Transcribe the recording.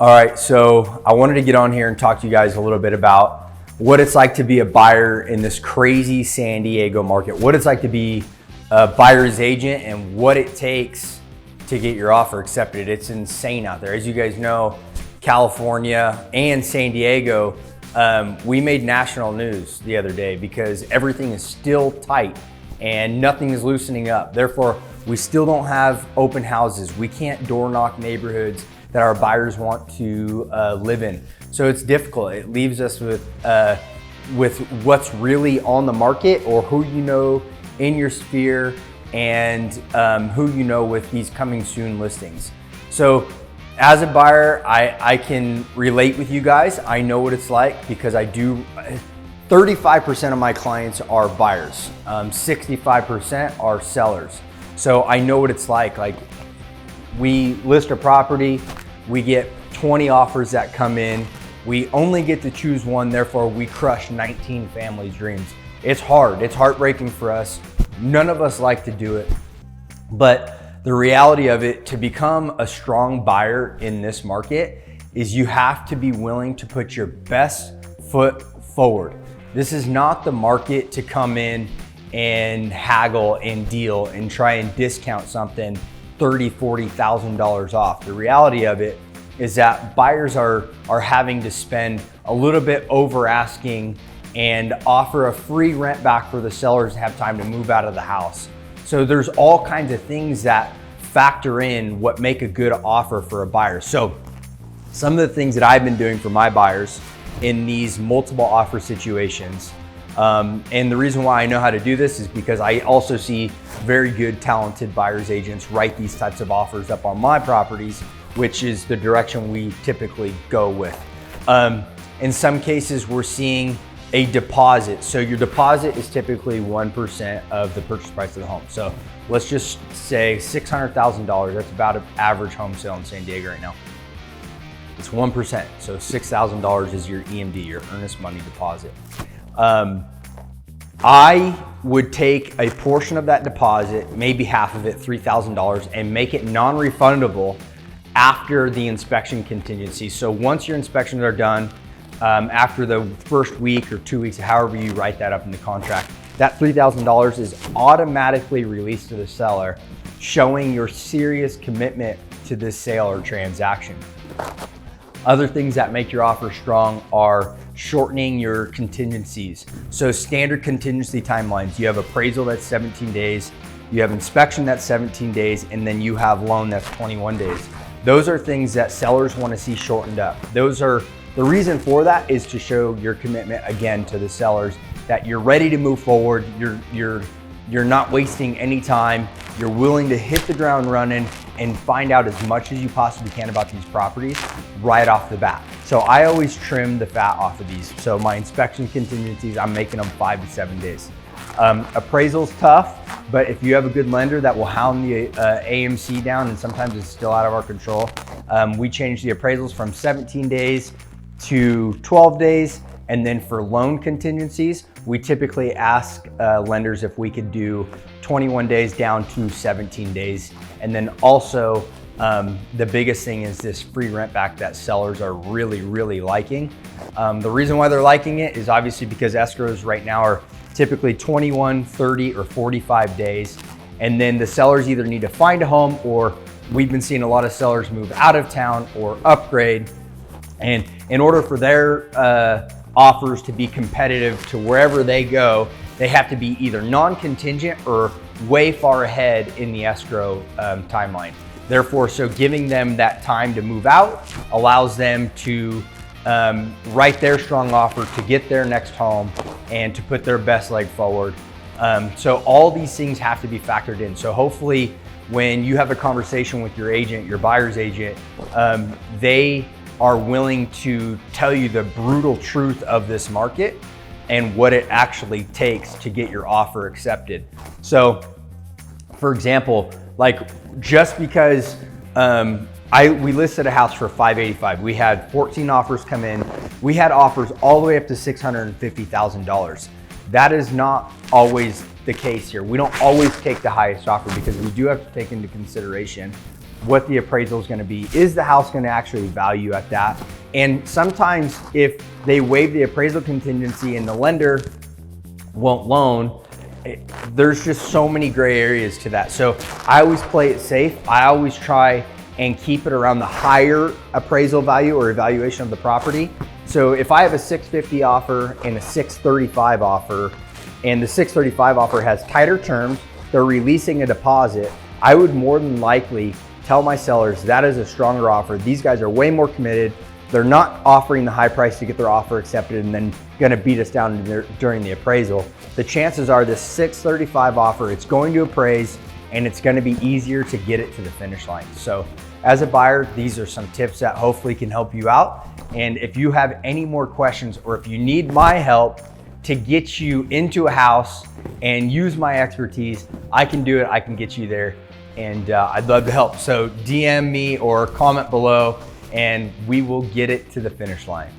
All right, so I wanted to get on here and talk to you guys a little bit about what it's like to be a buyer in this crazy San Diego market, what it's like to be a buyer's agent, and what it takes to get your offer accepted. It's insane out there. As you guys know, California and San Diego, we made national news the other day because everything is still tight and nothing is loosening up. Therefore, we still don't have open houses. We can't door knock neighborhoods that our buyers want to live in. So it's difficult. It leaves us with what's really on the market, or who you know in your sphere, and who you know with these coming soon listings. So as a buyer, I can relate with you guys. I know what it's like because I do. 35% of my clients are buyers, 65% are sellers. So I know what it's like. Like, we list a property, we get 20 offers that come in. We only get to choose one, therefore we crush 19 families' dreams. It's hard, it's heartbreaking for us. None of us like to do it. But the reality of it, to become a strong buyer in this market, is you have to be willing to put your best foot forward. This is not the market to come in and haggle and deal and try and discount something $30,000, $40,000 off. The reality of it is that buyers are having to spend a little bit over asking and offer a free rent back for the sellers to have time to move out of the house. So there's all kinds of things that factor in what make a good offer for a buyer. So some of the things that I've been doing for my buyers in these multiple offer situations, and the reason why I know how to do this is because I also see very good, talented buyer's agents write these types of offers up on my properties, which is the direction we typically go with. In some cases, we're seeing a deposit. So your deposit is typically 1% of the purchase price of the home. So let's just say $600,000. That's about an average home sale in San Diego right now. It's 1%. So $6,000 is your EMD, your earnest money deposit. I would take a portion of that deposit, maybe half of it, $3,000, and make it non-refundable after the inspection contingency. So once your inspections are done, after the first week or 2 weeks, however you write that up in the contract, that $3,000 is automatically released to the seller, showing your serious commitment to this sale or transaction. Other things that make your offer strong are shortening your contingencies. So standard contingency timelines, you have appraisal that's 17 days, you have inspection that's 17 days, and then you have loan that's 21 days. Those are things that sellers want to see shortened up. The reason for that is to show your commitment again to the sellers that you're ready to move forward, you're not wasting any time, you're willing to hit the ground running and find out as much as you possibly can about these properties right off the bat. So I always trim the fat off of these. So my inspection contingencies, I'm making them 5 to 7 days. Appraisal's tough, but if you have a good lender that will hound the AMC down, and sometimes it's still out of our control, we change the appraisals from 17 days to 12 days. And then for loan contingencies, we typically ask lenders if we could do 21 days down to 17 days. And then also, the biggest thing is this free rent back that sellers are really, really liking. The reason why they're liking it is obviously because escrows right now are typically 21, 30, or 45 days. And then the sellers either need to find a home, or we've been seeing a lot of sellers move out of town or upgrade. And in order for their offers to be competitive to wherever they go, they have to be either non-contingent or way far ahead in the escrow timeline. Therefore, so giving them that time to move out allows them to write their strong offer to get their next home and to put their best leg forward. So all these things have to be factored in. So hopefully when you have a conversation with your agent, your buyer's agent, they are willing to tell you the brutal truth of this market and what it actually takes to get your offer accepted. So for example, like, just because we listed a house for $585, we had 14 offers come in. We had offers all the way up to $650,000. That is not always the case here. We don't always take the highest offer because we do have to take into consideration what the appraisal is going to be. Is the house going to actually value at that? And sometimes if they waive the appraisal contingency and the lender won't loan, there's just so many gray areas to that. So I always play it safe. I always try and keep it around the higher appraisal value or evaluation of the property. So if I have a 650 offer and a 635 offer, and the 635 offer has tighter terms, they're releasing a deposit, I would more than likely tell my sellers that is a stronger offer. These guys are way more committed. They're not offering the high price to get their offer accepted and then gonna beat us down during the appraisal. The chances are this 635 offer, it's going to appraise and it's gonna be easier to get it to the finish line. So as a buyer, these are some tips that hopefully can help you out. And if you have any more questions or if you need my help to get you into a house and use my expertise, I can do it, I can get you there. And I'd love to help. So DM me or comment below and we will get it to the finish line.